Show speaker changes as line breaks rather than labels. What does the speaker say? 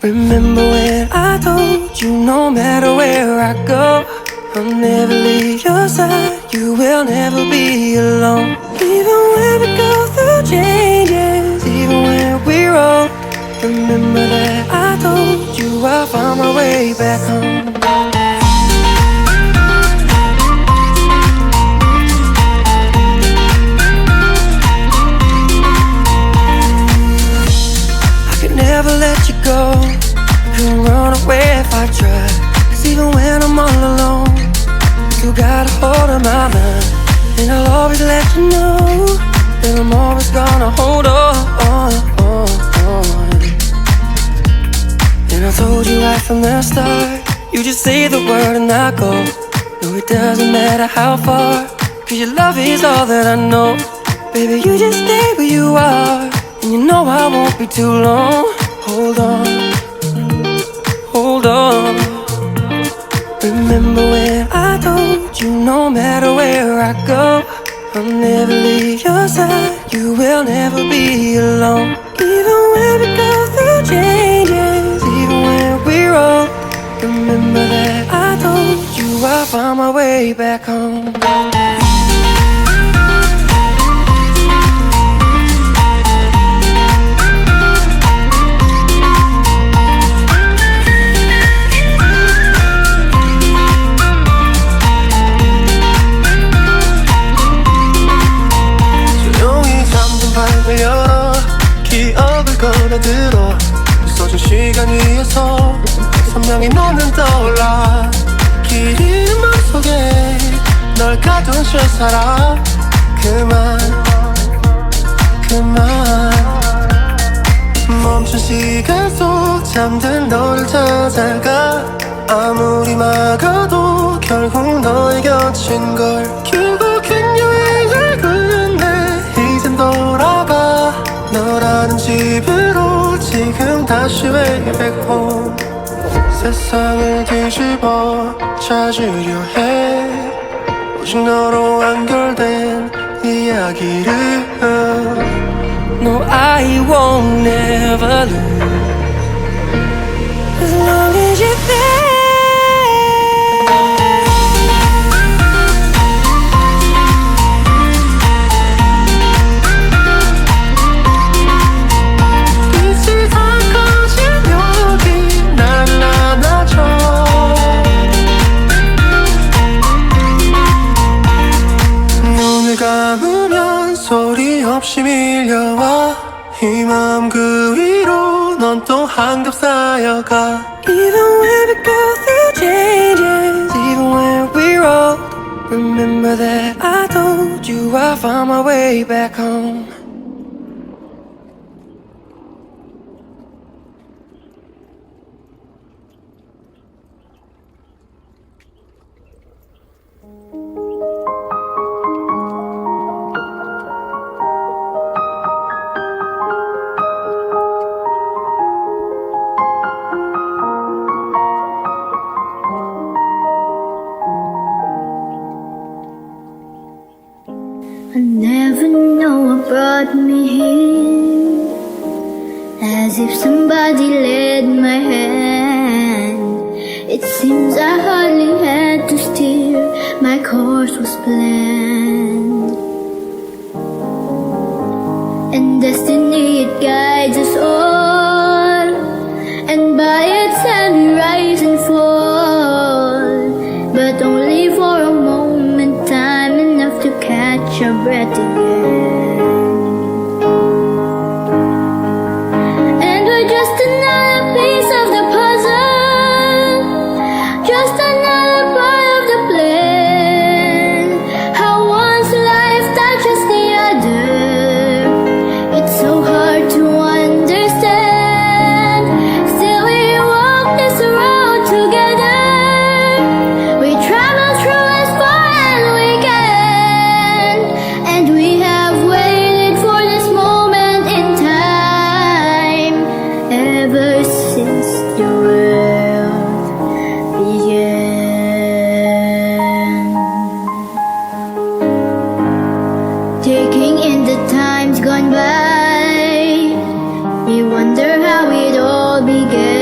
Remember when I told you no matter where I go, I'll never leave your side, you will never be alone. Even when we go through changes, even when we're old, remember that I told you I'll find my way back home. Never let you go, couldn't run away if I tried. Cause even when I'm all alone, you got a hold of my mind. And I'll always let you know that I'm always gonna hold on. And I told you right from the start, you just say the word and I go. No, it doesn't matter how far, cause your love is all that I know. Baby, you just stay where you are, and you know I won't be too long. Hold on, hold on. Remember when I told you no matter where I go, I'll never leave your side, you will never be alone. Even when we go through changes, even when we're old, remember that I told you I'll find my way back home.
열어 기억을 걸어들어 부서진 시간 위에서 선명히 너는 떠올라 긴 맘속에 널 가둔 채 살아 그만 멈춘 시간 속 잠든 너를 찾아가 아무리 막아도 결국 너의 곁인 걸 결국엔 여행을 끝내 이젠 돌아가 너라는 집으로 지금 다시 way back home 세상을 뒤집어 찾으려 해 오직 너로 완결된 이야기를
No, I won't never lose as long as you're there.
빛이 다 꺼진 여기 나를 안아줘 눈을 감으면 소리 없이 밀려와 이 마음 그 위로 넌 또 한겹 쌓여가
Even when we go through changes, even when we're old, remember that I told you I'll find my way back home.
I never know what brought me here, as if somebody led my hand. It seems I hardly had to steer, my course was planned. And destiny, it guides us all, and by its hand we rise and fall, but only for a moment, time enough to catch our breath again. And we're just another piece of the puzzle, just another part of the plan. How one's life touches the other, it's so hard to understand. how it all began.